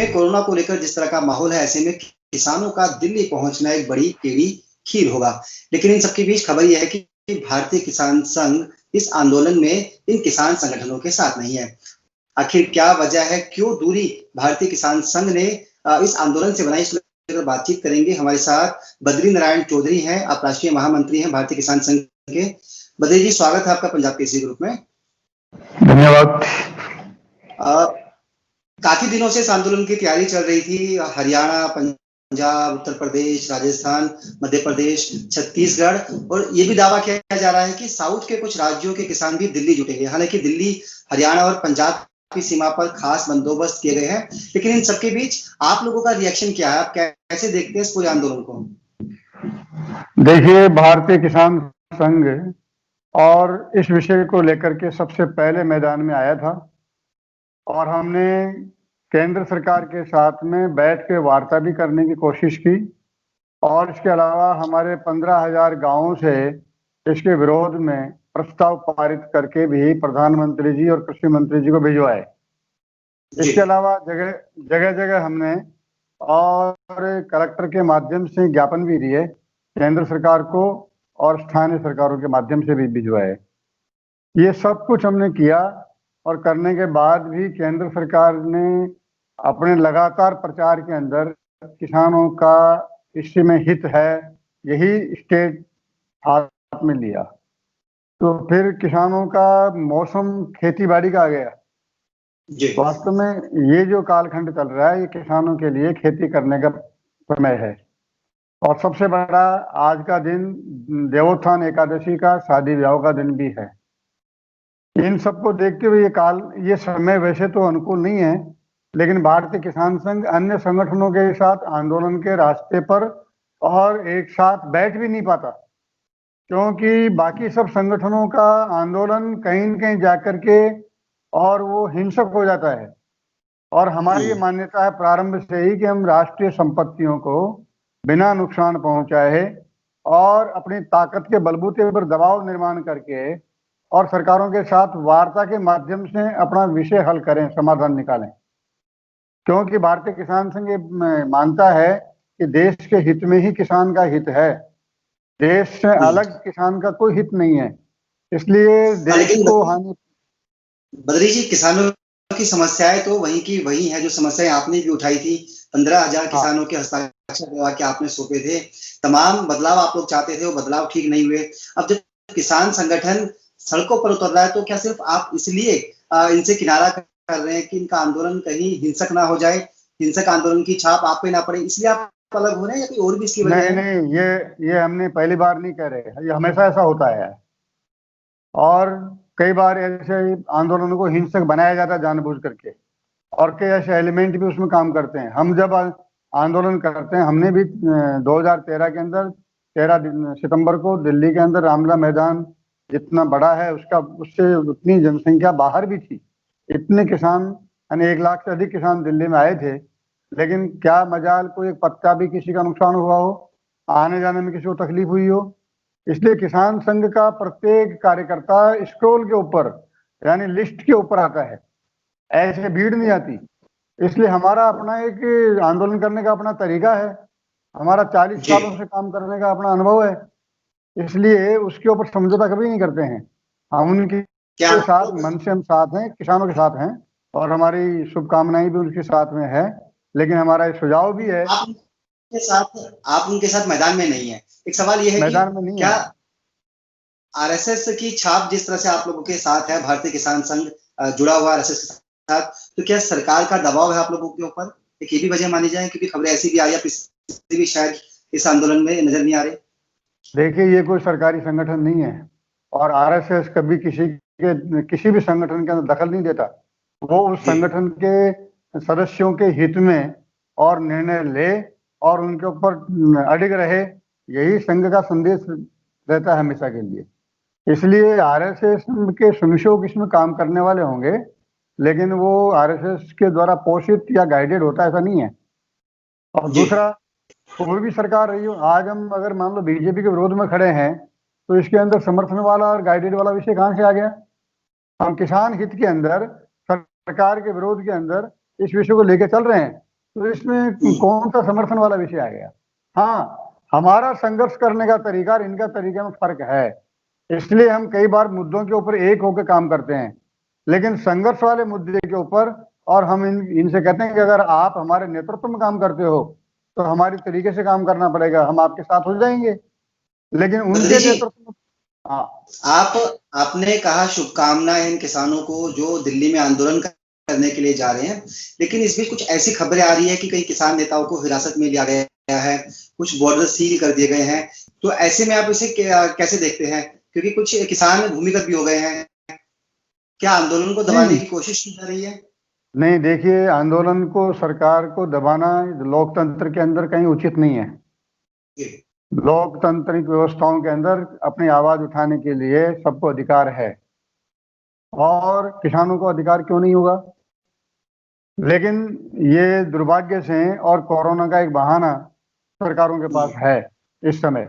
में कोरोना को लेकर जिस तरह का माहौल है, ऐसे में किसानों का दिल्ली पहुंचना एक बड़ी टेढ़ी खीर होगा। लेकिन इन सबके बीच खबर यह है कि भारतीय किसान संघ इस आंदोलन में इन किसान संगठनों के साथ नहीं है। आखिर क्या वजह है, क्यों दूरी भारतीय किसान संघ ने इस आंदोलन से बनाई, इस पर बातचीत करेंगे। हमारे साथ बद्री नारायण चौधरी हैं, आप राष्ट्रीय महामंत्री हैं भारतीय किसान संघ के। बद्री जी, स्वागत है आपका पंजाब केसरी ग्रुप में। धन्यवाद। काफी दिनों से इस आंदोलन की तैयारी चल रही थी। हरियाणा, पंजाब, उत्तर प्रदेश, राजस्थान, मध्य प्रदेश, छत्तीसगढ़, और ये भी दावा किया जा रहा है कि साउथ के कुछ राज्यों के किसान भी दिल्ली जुटेंगे। हालांकि दिल्ली, हरियाणा और पंजाब की सीमा पर खास बंदोबस्त किए गए हैं, लेकिन इन सबके बीच आप लोगों का रिएक्शन क्या है? आप कैसे देखते हैं इस पूरे आंदोलन को? देखिए, भारतीय किसान संघ और इस विषय को लेकर के सबसे पहले मैदान में आया था और हमने केंद्र सरकार के साथ में बैठ के वार्ता भी करने की कोशिश की और इसके अलावा हमारे 15,000 गांवों से इसके विरोध में प्रस्ताव पारित करके भी प्रधानमंत्री जी और कृषि मंत्री जी को भिजवाए। इसके अलावा जगह जगह हमने और कलेक्टर के माध्यम से ज्ञापन भी दिए केंद्र सरकार को और स्थानीय सरकारों के माध्यम से भी भिजवाए। ये सब कुछ हमने किया और करने के बाद भी केंद्र सरकार ने अपने लगातार प्रचार के अंदर किसानों का इसी में हित है यही स्टेट हाथ में लिया। तो फिर किसानों का मौसम खेती बाड़ी का आ गया। वास्तव में ये जो कालखंड चल रहा है ये किसानों के लिए खेती करने का समय है और सबसे बड़ा आज का दिन देवोत्थान एकादशी का शादी ब्याह का दिन भी है। इन सबको देखते हुए ये समय वैसे तो अनुकूल नहीं है, लेकिन भारतीय किसान संघ अन्य संगठनों के साथ आंदोलन के रास्ते पर और एक साथ बैठ भी नहीं पाता, क्योंकि बाकी सब संगठनों का आंदोलन कहीं न कहीं जाकर के और वो हिंसक हो जाता है। और हमारी ये मान्यता है प्रारंभ से ही कि हम राष्ट्रीय संपत्तियों को बिना नुकसान पहुंचाए और अपनी ताकत के बलबूते पर दबाव निर्माण करके और सरकारों के साथ वार्ता के माध्यम से अपना विषय हल करें, समाधान निकालें। क्योंकि भारतीय किसान संघ मानता है कि देश के हित में ही किसान का हित है, देश से अलग किसान का कोई हित नहीं है, इसलिए देश को हानि। बद्री जी, किसानों की समस्याएं तो वही की वही है जो समस्याएं आपने भी उठाई थी। 15,000 किसानों के हस्ताक्षर करवा के आपने सौंपे थे। तमाम बदलाव आप लोग चाहते थे, वो बदलाव ठीक नहीं हुए। अब जब किसान संगठन सड़कों पर उतर रहा है तो क्या सिर्फ आप इसलिए इनसे किनारा कर रहे हैं कि इनका आंदोलन कहीं हिंसक ना हो जाए, हिंसक आंदोलन की छाप आप पे ना पड़े, इसलिए आप अलग हो रहे हैं या कोई और भी इसकी वजह है? नहीं, ये हमने पहली बार नहीं कह रहे, ये हमेशा ऐसा होता है और कई बार ऐसे आंदोलनों को हिंसक बनाया जाता है जानबूझ करके और कई ऐसे एलिमेंट भी उसमें काम करते हैं। हम जब आंदोलन करते हैं, हमने भी 2013 के अंदर 13 सितंबर को दिल्ली के अंदर रामलीला मैदान जितना बड़ा है उससे उतनी जनसंख्या बाहर भी थी, इतने किसान यानी 1 लाख से अधिक किसान दिल्ली में आए थे, लेकिन क्या मजाल कोई एक पत्ता भी किसी का नुकसान हुआ हो, आने जाने में किसी को तकलीफ हुई हो। इसलिए किसान संघ का प्रत्येक कार्यकर्ता स्क्रॉल के ऊपर यानी लिस्ट के ऊपर आता है, ऐसे भीड़ नहीं आती। इसलिए हमारा अपना एक आंदोलन करने का अपना तरीका है, हमारा 40 सालों से काम करने का अपना अनुभव है, इसलिए उसके ऊपर समझौता कभी नहीं करते हैं। हम उनके साथ मन से हम साथ हैं, किसानों के साथ हैं और हमारी शुभकामनाएं भी उनके साथ में है, लेकिन हमारा एक सुझाव भी है। आप उनके साथ मैदान में नहीं है। एक सवाल यह है मैदान में नहीं क्या है। आरएसएस की छाप जिस तरह से आप लोगों के साथ है, भारतीय किसान संघ जुड़ा हुआ आरएसएस के साथ, तो क्या सरकार का दबाव है आप लोगों के ऊपर? एक ये भी वजह मानी जाए, क्योंकि खबरें ऐसी भी आई है पिछले भी शायद इस आंदोलन में नजर नहीं आ रहे। देखिए, ये कोई सरकारी संगठन नहीं है और आरएसएस कभी किसी भी संगठन के अंदर दखल नहीं देता। वो उस संगठन के सदस्यों के हित में और निर्णय ले और उनके ऊपर अडिग रहे, यही संघ का संदेश रहता है हमेशा के लिए। इसलिए आरएसएस के संशोधक इसमें काम करने वाले होंगे, लेकिन वो आरएसएस के द्वारा पोषित या गाइडेड होता ऐसा नहीं है। और दूसरा, कोई भी सरकार रही हो, आज हम अगर मान लो बीजेपी के विरोध में खड़े हैं तो इसके अंदर समर्थन वाला और गाइडेड वाला विषय कहाँ से आ गया? हम किसान हित के अंदर सरकार के विरोध के अंदर इस विषय को लेकर चल रहे हैं, तो इसमें कौन सा समर्थन वाला विषय आ गया? हाँ, हमारा संघर्ष करने का तरीका और इनका तरीके में फर्क है, इसलिए हम कई बार मुद्दों के ऊपर एक होकर काम करते हैं, लेकिन संघर्ष वाले मुद्दे के ऊपर और हम इनसे कहते हैं कि अगर आप हमारे नेतृत्व में काम करते हो तो हमारी तरीके से काम करना पड़ेगा, हम आपके साथ हो जाएंगे। लेकिन उनके नेतृत्व आपने कहा शुभकामनाएं इन किसानों को जो दिल्ली में आंदोलन करने के लिए जा रहे हैं, लेकिन इस बीच कुछ ऐसी खबरें आ रही है कि कई किसान नेताओं को हिरासत में लिया गया है, कुछ बॉर्डर सील कर दिए गए हैं, तो ऐसे में आप इसे कैसे देखते हैं? क्योंकि कुछ किसान भूमिगत भी हो गए हैं, क्या आंदोलन को दबाने की कोशिश की जा रही है? नहीं, देखिए, आंदोलन को, सरकार को दबाना लोकतंत्र के अंदर कहीं उचित नहीं है। लोकतांत्रिक व्यवस्थाओं के अंदर अपनी आवाज उठाने के लिए सबको अधिकार है, और किसानों को अधिकार क्यों नहीं होगा? लेकिन ये दुर्भाग्य से और कोरोना का एक बहाना सरकारों के पास है इस समय,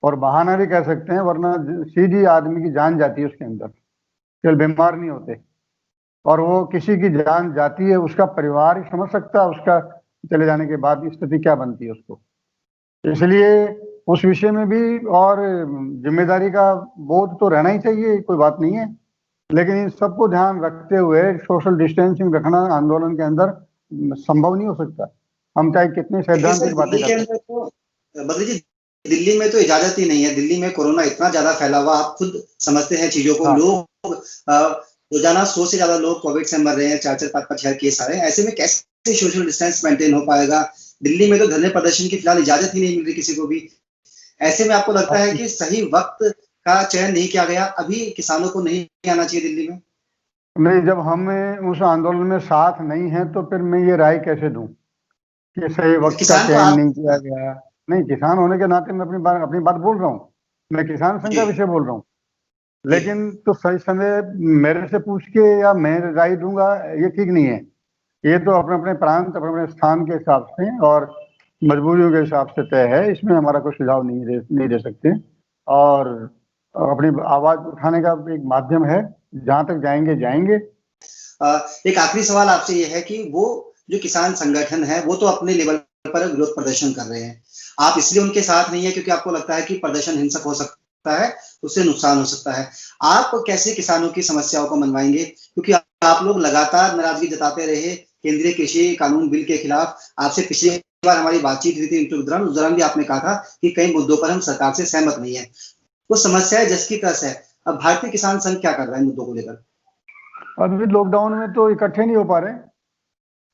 और बहाना भी कह सकते हैं, वरना सीधी आदमी की जान जाती है उसके अंदर, केवल बीमार नहीं होते। और वो किसी की जान जाती है, उसका परिवार ही समझ सकता है उसका चले जाने के बाद स्थिति क्या बनती है उसको। इसलिए उस विषय में भी और जिम्मेदारी का बोध तो रहना ही चाहिए, कोई बात नहीं है, लेकिन इन सबको ध्यान रखते हुए सोशल डिस्टेंसिंग रखना आंदोलन के अंदर संभव नहीं हो सकता, हम चाहे कितनी सैद्धांतिक बातें करते हैं। बद्री जी, दिल्ली में तो इजाजत ही नहीं है, दिल्ली में कोरोना इतना ज्यादा फैला हुआ, आप खुद समझते हैं चीजों को। हाँ। लोग रोजाना 100 से ज्यादा लोग कोविड से मर रहे हैं, 4-4, 5-5, 6 केस आ रहे हैं, ऐसे में कैसे सोशल डिस्टेंस मेंटेन हो पाएगा? दिल्ली में तो धरने प्रदर्शन की फिलहाल इजाजत ही नहीं मिल रही किसी को भी। ऐसे में आपको लगता है कि सही वक्त का चयन नहीं किया गया, अभी किसानों को नहीं आना चाहिए दिल्ली में? नहीं, जब हम उस आंदोलन में साथ नहीं है तो फिर मैं ये राय कैसे दूं कि सही वक्त का चयन नहीं किया गया? नहीं, किसान होने के नाते मैं अपनी बात बोल रहा हूँ, मैं किसान संघ का विषय बोल रहा हूँ, लेकिन तो सही समय मेरे से पूछ के या मैं राय दूंगा ये ठीक नहीं है। ये तो अपने अपने प्रांत, अपने अपने स्थान के हिसाब से और मजबूरियों के हिसाब से तय है, इसमें हमारा कोई सुझाव नहीं दे सकते। और अपनी आवाज उठाने का एक माध्यम है, जहां तक जाएंगे। एक आखिरी सवाल आपसे ये है कि वो जो किसान संगठन है वो तो अपने लेवल पर विरोध प्रदर्शन कर रहे हैं, आप इसलिए उनके साथ नहीं है क्योंकि आपको लगता है कि प्रदर्शन हिंसक हो सकता है, उससे नुकसान हो सकता है। आप कैसे किसानों की समस्याओं को मनवाएंगे? क्योंकि आप लोग लगातार नाराजगी जताते रहे केंद्रीय कृषि कानून बिल के खिलाफ। आपसे पिछली बार हमारी बातचीत हुई थी उस दौरान भी आपने कहा था कि कई मुद्दों पर हम सरकार से सहमत नहीं है। वो समस्या जस की तस है। अब भारतीय किसान संघ क्या कर रहा है मुद्दों को लेकर? अभी लॉकडाउन में तो इकट्ठे नहीं हो पा रहे,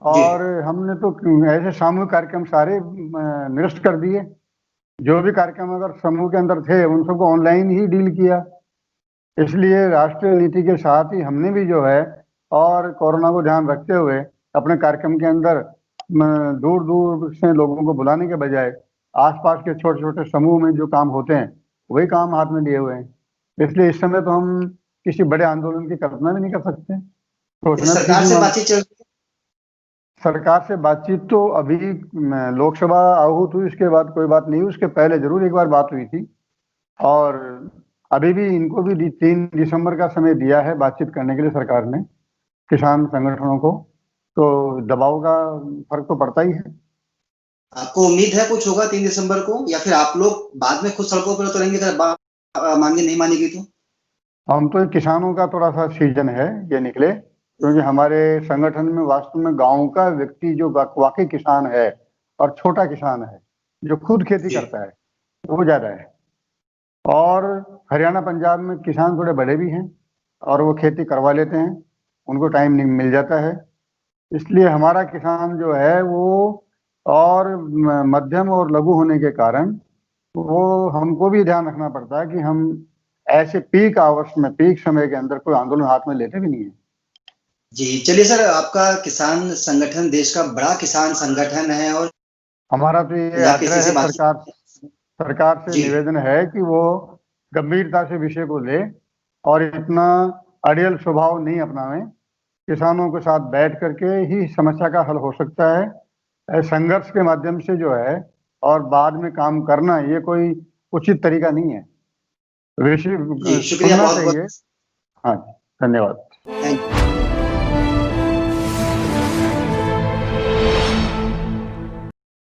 और हमने तो ऐसे सामूहिक कार्यक्रम सारे निरस्त कर दिए। जो भी कार्यक्रम अगर समूह के अंदर थे उन सबको ऑनलाइन ही डील किया। इसलिए राष्ट्रीय नीति के साथ ही हमने भी जो है, और कोरोना को ध्यान रखते हुए अपने कार्यक्रम के अंदर दूर दूर से लोगों को बुलाने के बजाय आसपास के छोटे छोटे समूह में जो काम होते हैं वही काम हाथ में लिए हुए हैं। इसलिए इस समय तो हम किसी बड़े आंदोलन की कल्पना भी नहीं कर सकते। सरकार से बातचीत तो अभी लोकसभा आहूत हुई उसके बाद कोई बात नहीं, उसके पहले जरूर एक बार बात हुई थी, और अभी भी इनको भी 3 दिसंबर का समय दिया है बातचीत करने के लिए सरकार ने किसान संगठनों को, तो दबाव का फर्क तो पड़ता ही है। आपको उम्मीद है कुछ होगा 3 दिसंबर को, या फिर आप लोग बाद में खुद सड़कों पर उतरेंगे अगर मांगे नहीं मानी गई तो? हम तो किसानों का थोड़ा सा सीजन है ये निकले, क्योंकि हमारे संगठन में वास्तव में गांव का व्यक्ति जो वाकई किसान है और छोटा किसान है जो खुद खेती करता है वो ज्यादा है, और हरियाणा पंजाब में किसान थोड़े बड़े भी हैं और वो खेती करवा लेते हैं, उनको टाइम नहीं मिल जाता है। इसलिए हमारा किसान जो है वो और मध्यम और लघु होने के कारण वो हमको भी ध्यान रखना पड़ता है कि हम ऐसे पीक आवर्स में, पीक समय के अंदर कोई आंदोलन हाथ में लेते भी नहीं है। जी चलिए सर, आपका किसान संगठन देश का बड़ा किसान संगठन है, और हमारा तो ये आग्रह है सरकार से निवेदन है कि वो गंभीरता से विषय को ले और इतना अड़ियल स्वभाव नहीं अपनावे। किसानों के साथ बैठ करके ही समस्या का हल हो सकता है, संघर्ष के माध्यम से जो है, और बाद में काम करना ये कोई उचित तरीका नहीं है। शुक्रिया बहुत बहुत। हाँ, धन्यवाद।